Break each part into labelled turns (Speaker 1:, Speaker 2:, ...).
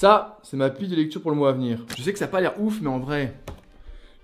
Speaker 1: Ça, c'est ma pile de lecture pour le mois à venir. Je sais que ça n'a pas l'air ouf, mais en vrai,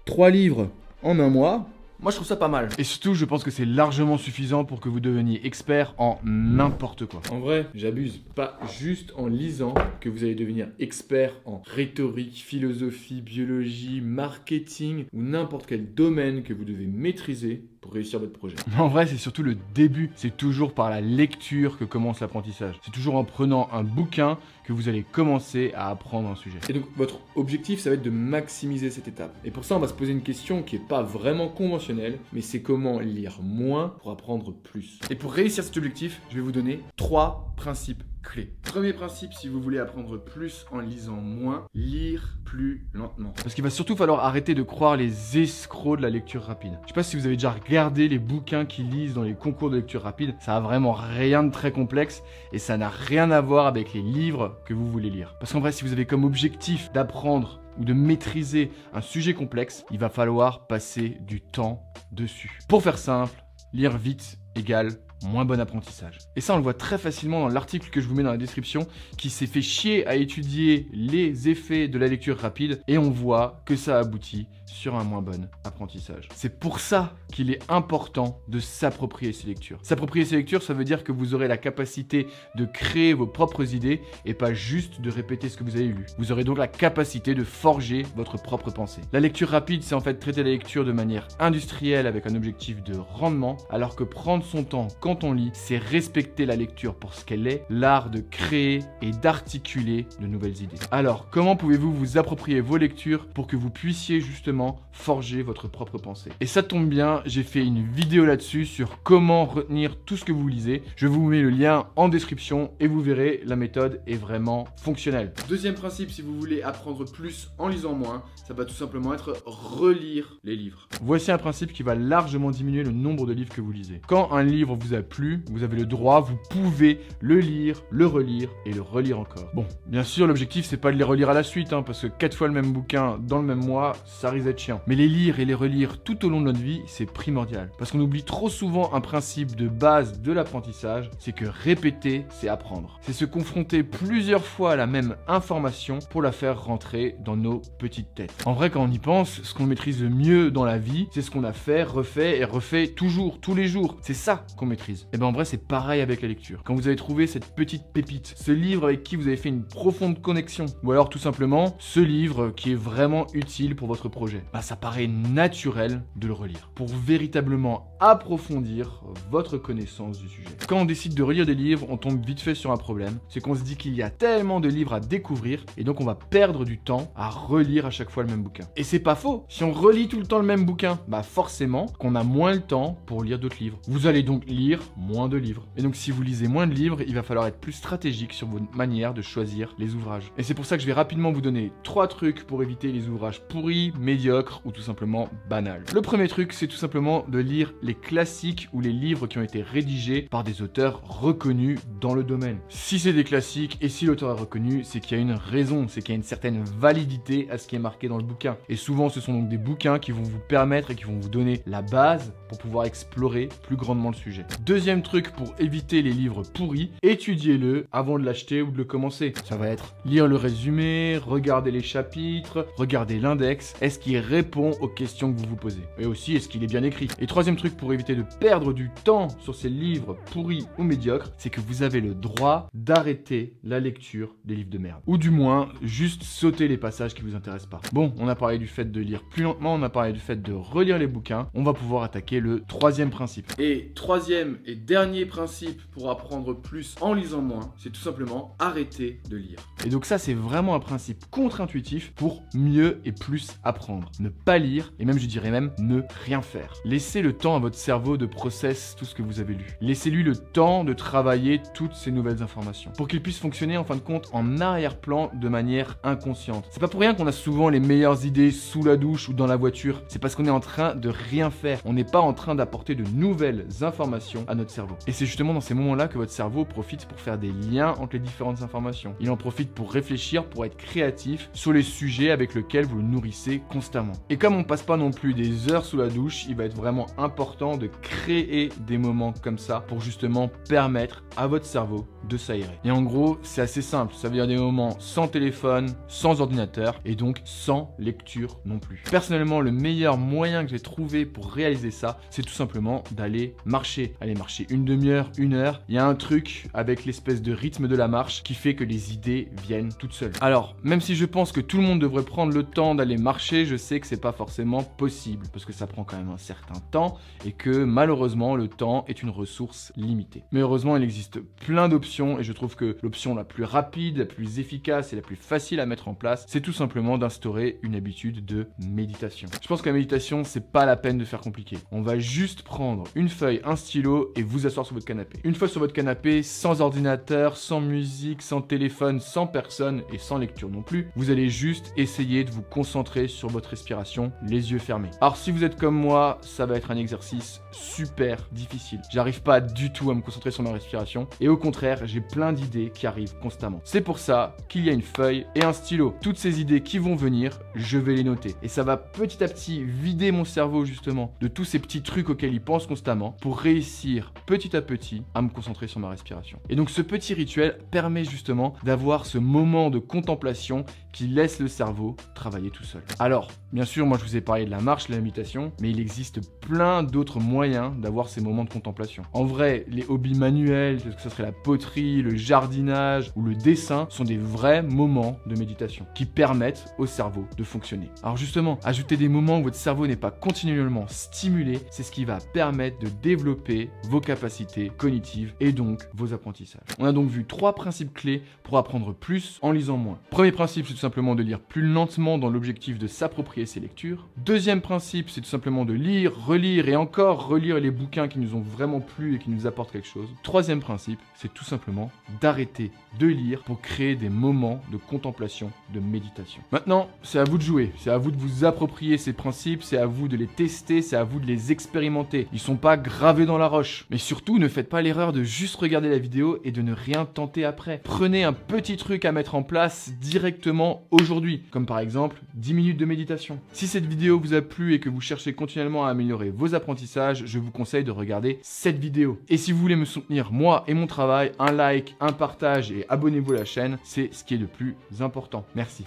Speaker 1: 3 livres en un mois, moi je trouve ça pas mal.
Speaker 2: Et surtout, je pense que c'est largement suffisant pour que vous deveniez expert en n'importe quoi.
Speaker 1: En vrai, j'abuse. Pas juste en lisant que vous allez devenir expert en rhétorique, philosophie, biologie, marketing ou n'importe quel domaine que vous devez maîtriser pour réussir votre projet.
Speaker 2: Mais en vrai, c'est surtout le début. C'est toujours par la lecture que commence l'apprentissage. C'est toujours en prenant un bouquin que vous allez commencer à apprendre un sujet.
Speaker 1: Et donc, votre objectif, ça va être de maximiser cette étape. Et pour ça, on va se poser une question qui n'est pas vraiment conventionnelle, mais c'est comment lire moins pour apprendre plus. Et pour réussir cet objectif, je vais vous donner 3 principes clés. Premier principe, si vous voulez apprendre plus en lisant moins, lire plus lentement.
Speaker 2: Parce qu'il va surtout falloir arrêter de croire les escrocs de la lecture rapide. Je sais pas si vous avez déjà regardé les bouquins qu'ils lisent dans les concours de lecture rapide, ça a vraiment rien de très complexe et ça n'a rien à voir avec les livres que vous voulez lire. Parce qu'en vrai, si vous avez comme objectif d'apprendre ou de maîtriser un sujet complexe, il va falloir passer du temps dessus. Pour faire simple, lire vite égale moins bon apprentissage. Et ça, on le voit très facilement dans l'article que je vous mets dans la description, qui s'est fait chier à étudier les effets de la lecture rapide, et on voit que ça aboutit sur un moins bon apprentissage. C'est pour ça qu'il est important de s'approprier ces lectures. S'approprier ces lectures, ça veut dire que vous aurez la capacité de créer vos propres idées et pas juste de répéter ce que vous avez lu. Vous aurez donc la capacité de forger votre propre pensée. La lecture rapide, c'est en fait traiter la lecture de manière industrielle avec un objectif de rendement, alors que prendre son temps quand on lit, c'est respecter la lecture pour ce qu'elle est, l'art de créer et d'articuler de nouvelles idées. Alors, comment pouvez-vous vous approprier vos lectures pour que vous puissiez justement forger votre propre pensée? Et ça tombe bien, j'ai fait une vidéo là-dessus sur comment retenir tout ce que vous lisez. Je vous mets le lien en description et vous verrez, la méthode est vraiment fonctionnelle.
Speaker 1: Deuxième principe, si vous voulez apprendre plus en lisant moins, ça va tout simplement être relire les livres.
Speaker 2: Voici un principe qui va largement diminuer le nombre de livres que vous lisez. Quand un livre vous a plu, vous avez le droit, vous pouvez le lire, le relire et le relire encore. Bon, bien sûr, l'objectif c'est pas de les relire à la suite, parce que 4 fois le même bouquin dans le même mois, ça risque d'être chiant. Mais les lire et les relire tout au long de notre vie, c'est primordial. Parce qu'on oublie trop souvent un principe de base de l'apprentissage, c'est que répéter, c'est apprendre. C'est se confronter plusieurs fois à la même information pour la faire rentrer dans nos petites têtes. En vrai, quand on y pense, ce qu'on maîtrise le mieux dans la vie, c'est ce qu'on a fait, refait et refait toujours, tous les jours. C'est ça qu'on maîtrise. Et ben en vrai, c'est pareil avec la lecture. Quand vous avez trouvé cette petite pépite, ce livre avec qui vous avez fait une profonde connexion, ou alors tout simplement ce livre qui est vraiment utile pour votre projet, bah ça paraît naturel de le relire pour véritablement approfondir votre connaissance du sujet. Quand on décide de relire des livres, on tombe vite fait sur un problème, c'est qu'on se dit qu'il y a tellement de livres à découvrir et donc on va perdre du temps à relire à chaque fois le même bouquin. Et c'est pas faux, si on relit tout le temps le même bouquin, bah forcément qu'on a moins le temps pour lire d'autres livres. Vous allez donc lire moins de livres. Et donc si vous lisez moins de livres, il va falloir être plus stratégique sur votre manière de choisir les ouvrages. Et c'est pour ça que je vais rapidement vous donner 3 trucs pour éviter les ouvrages pourris, médiocres ou tout simplement banals. Le premier truc, c'est tout simplement de lire les classiques ou les livres qui ont été rédigés par des auteurs reconnus dans le domaine. Si c'est des classiques et si l'auteur est reconnu, c'est qu'il y a une raison, c'est qu'il y a une certaine validité à ce qui est marqué dans le bouquin. Et souvent, ce sont donc des bouquins qui vont vous permettre et qui vont vous donner la base pour pouvoir explorer plus grandement le sujet. Deuxième truc pour éviter les livres pourris, étudiez-le avant de l'acheter ou de le commencer. Ça va être lire le résumé, regarder les chapitres, regarder l'index. Est-ce qu'il répond aux questions que vous vous posez? Et aussi, est-ce qu'il est bien écrit? Et troisième truc pour éviter de perdre du temps sur ces livres pourris ou médiocres, c'est que vous avez le droit d'arrêter la lecture des livres de merde. Ou du moins, juste sauter les passages qui vous intéressent pas. Bon, on a parlé du fait de lire plus lentement, on a parlé du fait de relire les bouquins. On va pouvoir attaquer le troisième principe.
Speaker 1: Et troisième et dernier principe pour apprendre plus en lisant moins, c'est tout simplement arrêter de lire.
Speaker 2: Et donc ça, c'est vraiment un principe contre-intuitif pour mieux et plus apprendre. Ne pas lire, et même je dirais même ne rien faire. Laissez le temps à votre cerveau de process tout ce que vous avez lu. Laissez-lui le temps de travailler toutes ces nouvelles informations pour qu'il puisse fonctionner en fin de compte en arrière-plan de manière inconsciente. C'est pas pour rien qu'on a souvent les meilleures idées sous la douche ou dans la voiture. C'est parce qu'on est en train de rien faire. On n'est pas en train d'apporter de nouvelles informations à notre cerveau. Et c'est justement dans ces moments-là que votre cerveau profite pour faire des liens entre les différentes informations. Il en profite pour réfléchir, pour être créatif sur les sujets avec lesquels vous le nourrissez constamment. Et comme on passe pas non plus des heures sous la douche, il va être vraiment important de créer des moments comme ça pour justement permettre à votre cerveau de s'aérer. Et en gros, c'est assez simple. Ça veut dire des moments sans téléphone, sans ordinateur et donc sans lecture non plus. Personnellement, le meilleur moyen que j'ai trouvé pour réaliser ça, c'est tout simplement d'aller marcher. Aller marcher une demi-heure, 1 heure. Il y a un truc avec l'espèce de rythme de la marche qui fait que les idées viennent toutes seules. Alors, même si je pense que tout le monde devrait prendre le temps d'aller marcher, je sais que c'est pas forcément possible parce que ça prend quand même un certain temps et que malheureusement, le temps est une ressource limitée. Mais heureusement, il existe plein d'options et je trouve que l'option la plus rapide, la plus efficace et la plus facile à mettre en place, c'est tout simplement d'instaurer une habitude de méditation. Je pense que la méditation, c'est pas la peine de faire compliqué. On va juste prendre une feuille, un stylo et vous asseoir sur votre canapé. Une fois sur votre canapé, sans ordinateur, sans musique, sans téléphone, sans personne et sans lecture non plus, vous allez juste essayer de vous concentrer sur votre respiration, les yeux fermés. Alors si vous êtes comme moi, ça va être un exercice super difficile. J'arrive pas du tout à me concentrer sur ma respiration et au contraire, j'ai plein d'idées qui arrivent constamment. C'est pour ça qu'il y a une feuille et un stylo. Toutes ces idées qui vont venir, je vais les noter. Et ça va petit à petit vider mon cerveau justement de tous ces petits trucs auxquels il pense constamment pour réussir petit à petit à me concentrer sur ma respiration. Et donc ce petit rituel permet justement d'avoir ce moment de contemplation qui laisse le cerveau travailler tout seul. Alors, bien sûr, moi je vous ai parlé de la marche, de la méditation, mais il existe plein d'autres moyens d'avoir ces moments de contemplation. En vrai, les hobbies manuels, que ce serait la poterie, le jardinage ou le dessin, sont des vrais moments de méditation qui permettent au cerveau de fonctionner. Alors justement, ajouter des moments où votre cerveau n'est pas continuellement stimulé, c'est ce qui va permettre de développer vos capacités cognitives et donc vos apprentissages. On a donc vu 3 principes clés pour apprendre plus en lisant moins. Premier principe, c'est tout simplement de lire plus lentement dans l'objectif de s'approprier ses lectures. Deuxième principe, c'est tout simplement de lire, relire et encore relire les bouquins qui nous ont vraiment plu et qui nous apportent quelque chose. Troisième principe, c'est tout simplement d'arrêter de lire pour créer des moments de contemplation, de méditation. Maintenant, c'est à vous de jouer, c'est à vous de vous approprier ces principes, c'est à vous de les tester, c'est à vous de les expérimenter. Ils sont pas gravés dans la roche. Mais surtout, ne faites pas l'erreur de juste regarder la vidéo et de ne rien tenter après. Prenez un petit truc à mettre en place directement aujourd'hui, comme par exemple 10 minutes de méditation. Si cette vidéo vous a plu et que vous cherchez continuellement à améliorer vos apprentissages, je vous conseille de regarder cette vidéo. Et si vous voulez me soutenir moi et mon travail, un like, un partage et abonnez-vous à la chaîne, c'est ce qui est le plus important. Merci.